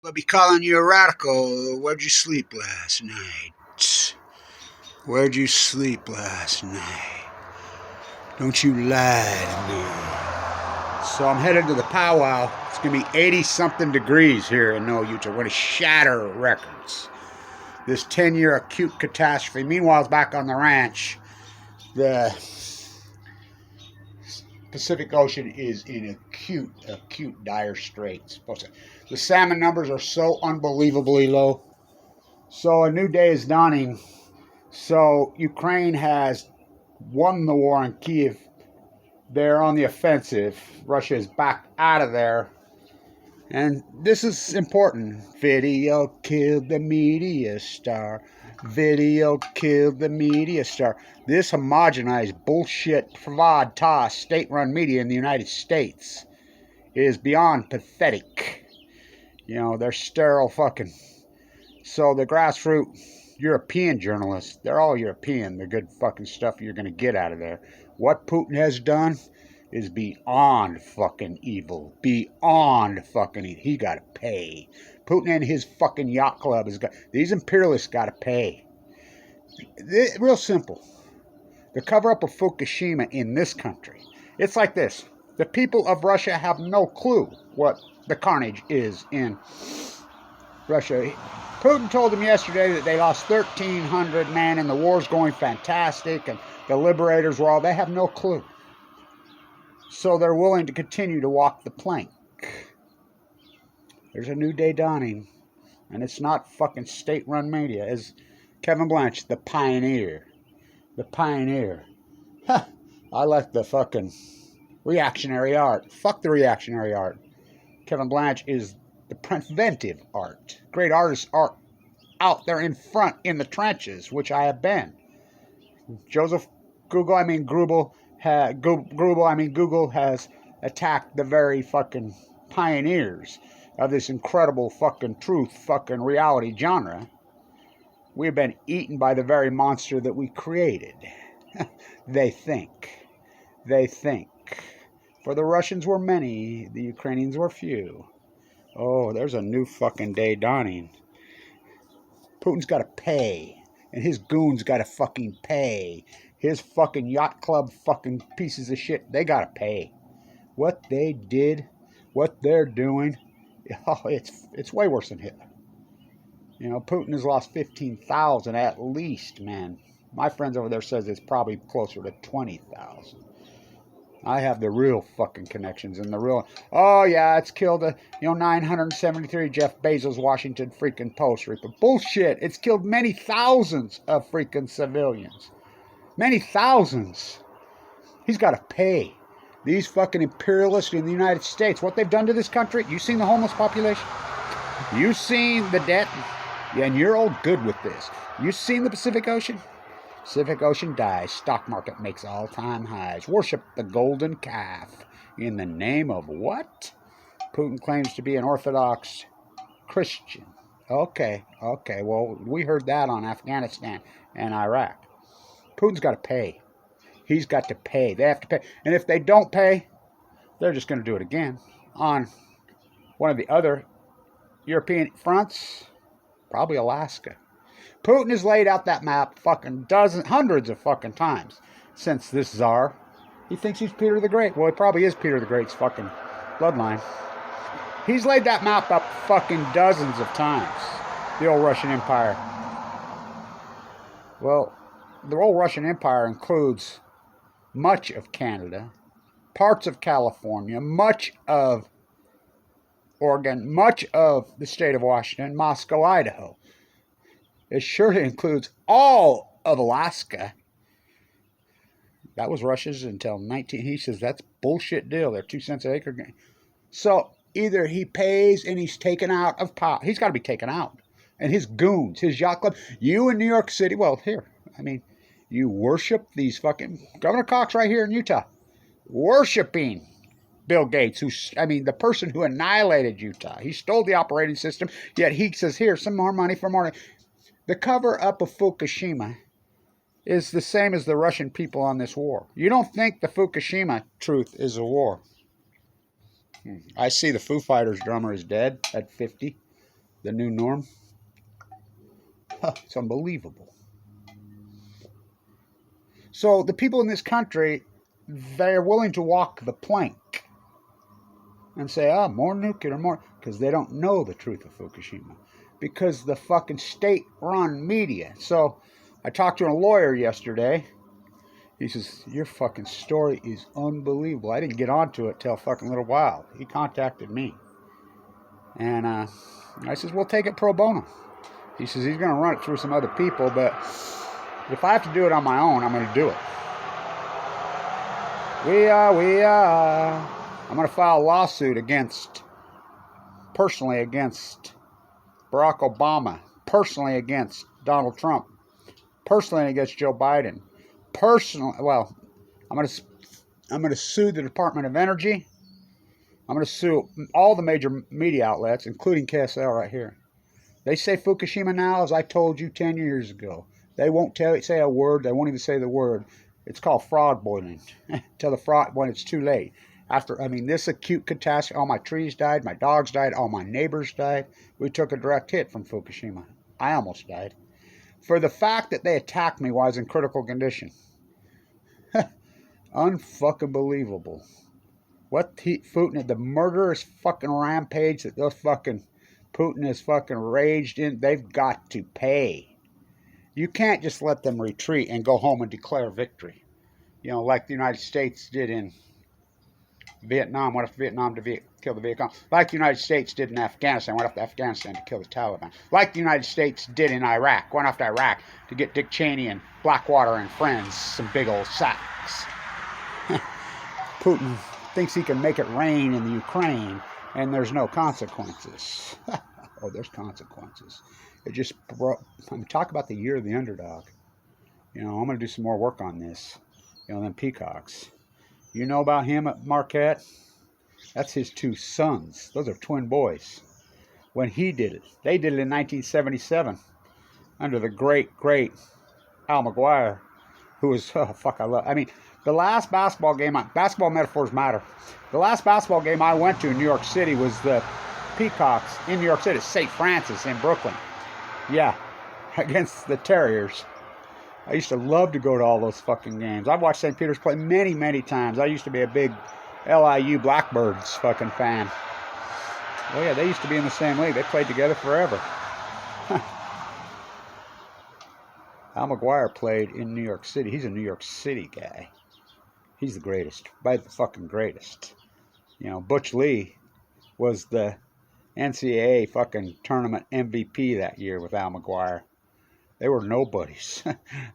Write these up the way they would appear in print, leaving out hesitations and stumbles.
I'll be calling you a radical. Where'd you sleep last night? Where'd you sleep last night? Don't you lie to me. So I'm headed to the powwow. It's going to be 80-something degrees here in No Utah. We're going to shatter records. This 10-year acute catastrophe. Meanwhile, it's back on the ranch. The Pacific Ocean is in acute dire straits. The salmon numbers are so unbelievably low. So a new day is dawning. So Ukraine has won the war in Kiev. They're on the offensive. Russia is back out of there. And this is important. Video killed the media star. Video killed the media star. This homogenized bullshit, fraud, toss, state-run media in the United States is beyond pathetic. You know, they're sterile fucking. So the grassroots European journalists, they're all European, the good fucking stuff you're going to get out of there. What Putin has done is beyond fucking evil. Beyond fucking evil. He got to pay. Putin and his fucking yacht club has got. These imperialists got to pay. Real simple. The cover up of Fukushima in this country. It's like this. The people of Russia have no clue what the carnage is in Russia. Putin told them yesterday that they lost 1,300 men and the war's going fantastic and the liberators were all. They have no clue. So they're willing to continue to walk the plank. There's a new day dawning. And it's not fucking state-run media. As Kevin Blanch, the pioneer. The pioneer. Huh. I like the fucking reactionary art. Fuck the reactionary art. Kevin Blanch is the preventive art. Great artists are out there in front in the trenches, which I have been. Google has attacked the very fucking pioneers of this incredible fucking truth fucking reality genre. We've been eaten by the very monster that we created. They think. For the Russians were many, the Ukrainians were few. Oh, there's a new fucking day dawning. Putin's got to pay. And his goons got to fucking pay. His fucking yacht club fucking pieces of shit, they got to pay. What they did, what they're doing, oh, it's way worse than Hitler. You know, Putin has lost 15,000 at least, man. My friends over there says it's probably closer to 20,000. I have the real fucking connections and the real. Oh yeah, it's killed 973 Jeff Bezos Washington freaking Post reaper. Bullshit. It's killed many thousands of freaking civilians. Many thousands. He's got to pay. These fucking imperialists in the United States, what they've done to this country. You seen the homeless population? You seen the debt? Yeah, and you're all good with this. You seen the Pacific Ocean? Pacific Ocean dies. Stock market makes all-time highs. Worship the golden calf. In the name of what? Putin claims to be an Orthodox Christian. Okay. Well, we heard that on Afghanistan and Iraq. Putin's got to pay. He's got to pay. They have to pay. And if they don't pay, they're just going to do it again on one of the other European fronts, probably Alaska. Putin has laid out that map fucking hundreds of fucking times since this czar. He thinks he's Peter the Great. Well, he probably is Peter the Great's fucking bloodline. He's laid that map up fucking dozens of times. The old Russian Empire. Well, the old Russian Empire includes much of Canada, parts of California, much of Oregon, much of the state of Washington, Moscow, Idaho. It surely includes all of Alaska. That was Russia's until he says that's bullshit deal. They're 2 cents an acre. So either he pays and he's taken out of power. He's got to be taken out. And his goons, his yacht club. You in New York City, well, here, you worship these fucking Governor Cox right here in Utah, worshiping Bill Gates, the person who annihilated Utah. He stole the operating system, yet he says, here, some more money for more. The cover-up of Fukushima is the same as the Russian people on this war. You don't think the Fukushima truth is a war. I see the Foo Fighters drummer is dead at 50. The new norm. It's unbelievable. So the people in this country, they're willing to walk the plank and say, more nuclear, more, because they don't know the truth of Fukushima. Because the fucking state-run media. So I talked to a lawyer yesterday. He says, your fucking story is unbelievable. I didn't get onto it till a fucking little while. He contacted me. And I says, we'll take it pro bono. He says he's going to run it through some other people, but if I have to do it on my own, I'm going to do it. I'm going to file a lawsuit personally against Barack Obama, personally against Donald Trump, personally against Joe Biden, well, I'm going to sue the Department of Energy. I'm going to sue all the major media outlets, including KSL right here. They say Fukushima now, as I told you 10 years ago. They won't say a word. They won't even say the word. It's called frog boiling. Tell the frog when it's too late. This acute catastrophe, all my trees died, my dogs died, all my neighbors died. We took a direct hit from Fukushima. I almost died. For the fact that they attacked me while I was in critical condition. Unfucking believable. What Putin, the murderous fucking rampage that those fucking Putin has fucking raged in, they've got to pay. You can't just let them retreat and go home and declare victory. Like the United States did in Vietnam. What if Vietnam to kill the Vietcong? Like the United States did in Afghanistan. Went after Afghanistan to kill the Taliban. Like the United States did in Iraq. Went after Iraq to get Dick Cheney and Blackwater and friends some big old sacks. Putin thinks he can make it rain in the Ukraine and there's no consequences. Oh, there's consequences. It just I'm talking about the year of the underdog. I'm going to do some more work on this. Them peacocks. You know about him at Marquette? That's his two sons. Those are twin boys. When he did it, they did it in 1977 under the great Al McGuire, who was, the last basketball game, basketball metaphors matter. The last basketball game I went to in New York City was the Peacocks in New York City, St. Francis in Brooklyn. Yeah, against the Terriers. I used to love to go to all those fucking games. I've watched St. Peter's play many, many times. I used to be a big LIU Blackbirds fucking fan. Oh yeah, they used to be in the same league. They played together forever. Al McGuire played in New York City. He's a New York City guy. He's the greatest. By the fucking greatest. Butch Lee was the NCAA fucking tournament MVP that year with Al McGuire. They were nobodies.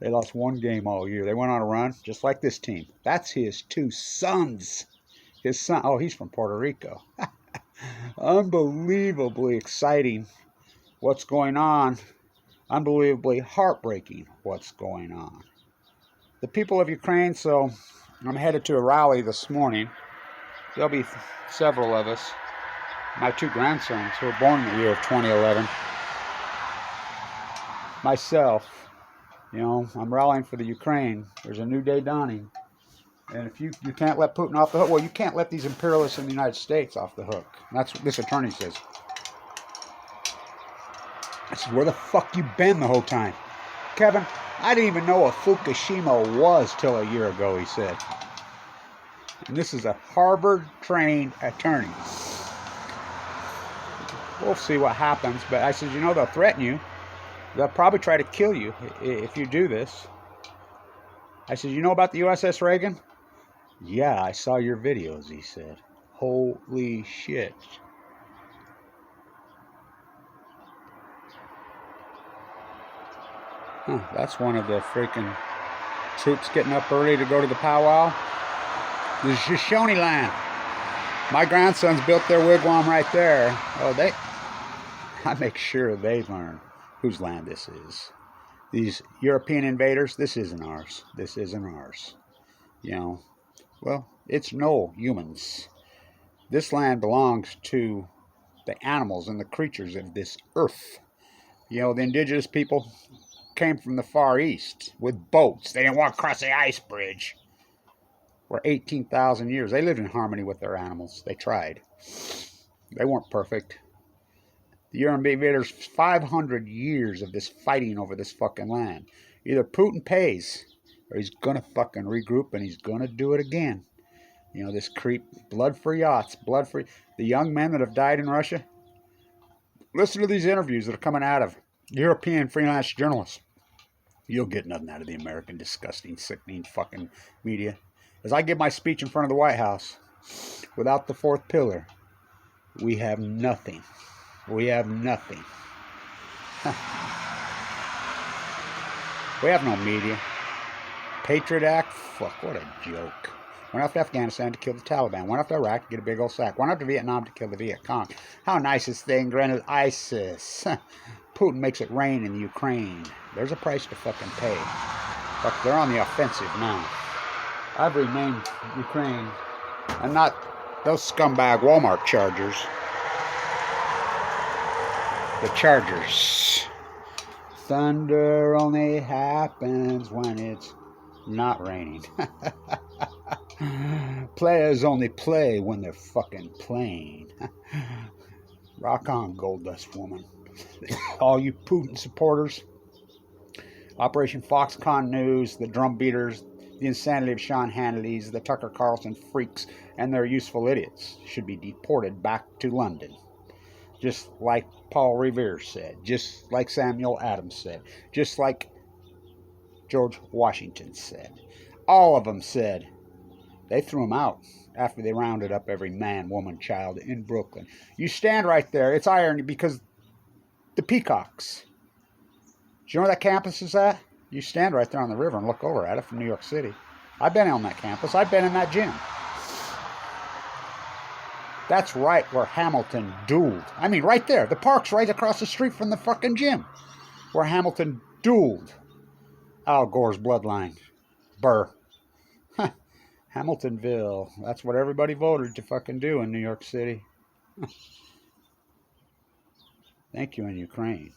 They lost one game all year. They went on a run, just like this team. That's his two sons. His son, he's from Puerto Rico. Unbelievably exciting what's going on. Unbelievably heartbreaking what's going on. The people of Ukraine, so I'm headed to a rally this morning. There'll be several of us. My two grandsons who were born in the year of 2011. Myself, I'm rallying for the Ukraine. There's a new day dawning. And if you can't let Putin off the hook, well, you can't let these imperialists in the United States off the hook. And that's what this attorney says. I said, where the fuck you been the whole time? Kevin, I didn't even know what Fukushima was till a year ago, he said. And this is a Harvard-trained attorney. We'll see what happens. But I said, they'll threaten you. They'll probably try to kill you if you do this. I said, you know about the USS Reagan? Yeah, I saw your videos, he said. Holy shit. That's one of the freaking troops getting up early to go to the powwow. The Shoshone land. My grandsons built their wigwam right there. I make sure they learn whose land this is. These European invaders, this isn't ours. This isn't ours. Well, it's no humans. This land belongs to the animals and the creatures of this earth. The indigenous people came from the Far East with boats. They didn't walk across the ice bridge. For 18,000 years, they lived in harmony with their animals. They tried. They weren't perfect. The invaders 500 years of this fighting over this fucking land. Either Putin pays, or he's gonna fucking regroup and he's gonna do it again. You know, this creep, blood-free yachts, blood-free. The young men that have died in Russia. Listen to these interviews that are coming out of European freelance journalists. You'll get nothing out of the American disgusting, sickening fucking media. As I give my speech in front of the White House, without the fourth pillar, we have nothing. We have nothing. We have no media. Patriot Act? Fuck, what a joke. Went off to Afghanistan to kill the Taliban. Went off to Iraq to get a big old sack. Went off to Vietnam to kill the Viet Cong. How nice is thing granted ISIS. Putin makes it rain in the Ukraine. There's a price to fucking pay. Fuck, they're on the offensive now. I've renamed Ukraine. And not those scumbag Walmart Chargers. The Chargers. Thunder only happens when it's not raining. Players only play when they're fucking playing. Rock on, Gold Dust Woman. All you Putin supporters, Operation Foxconn News, the drum beaters, the insanity of Sean Hannity's, the Tucker Carlson freaks, and their useful idiots should be deported back to London. Just like Paul Revere said, just like Samuel Adams said, just like George Washington said. All of them said. They threw him out after they rounded up every man, woman, child in Brooklyn. You stand right there. It's irony because the Peacocks. Do you know where that campus is at? You stand right there on the river and look over at it from New York City. I've been on that campus. I've been in that gym. That's right where Hamilton dueled. I mean, right there. The park's right across the street from the fucking gym. Where Hamilton dueled Al Gore's bloodline. Burr. Hamiltonville. That's what everybody voted to fucking do in New York City. Thank you in Ukraine.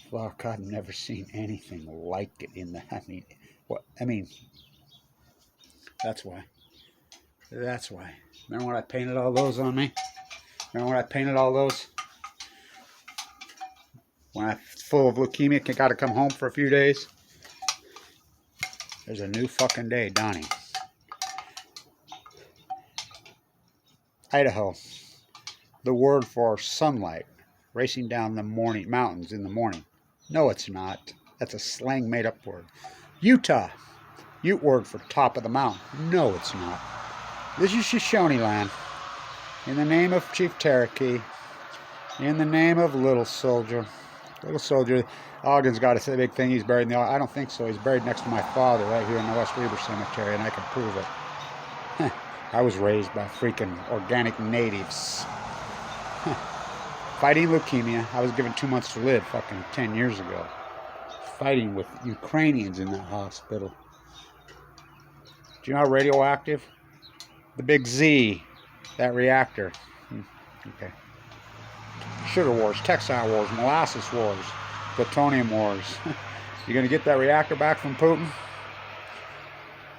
Fuck, I've never seen anything like it in the... I mean, that's why. That's why. Remember when I painted all those on me? Remember when I painted all those? When I'm full of leukemia, got to come home for a few days? There's a new fucking day dawning. Idaho. The word for sunlight racing down the mountains in the morning. No, it's not. That's a slang made-up word. Utah. Ute word for top of the mountain. No, it's not. This is Shoshone land. In the name of Chief Cherokee. In the name of Little Soldier. Little Soldier. Ogden's got a big thing. He's buried in the... I don't think so. He's buried next to my father right here in the West Weber Cemetery, and I can prove it. I was raised by freaking organic natives. Fighting leukemia. I was given 2 months to live fucking 10 years ago. Fighting with Ukrainians in that hospital. Do you know how radioactive? The big Z, that reactor. Okay. Sugar wars, textile wars, molasses wars, plutonium wars. You gonna get that reactor back from Putin?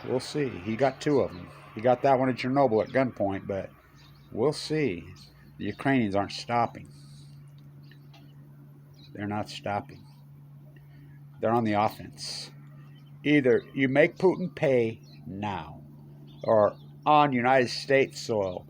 We'll see. He got 2 of them. He got that one at Chernobyl at gunpoint, but we'll see. The Ukrainians aren't stopping. They're not stopping. They're on the offense. Either you make Putin pay now, or on United States soil,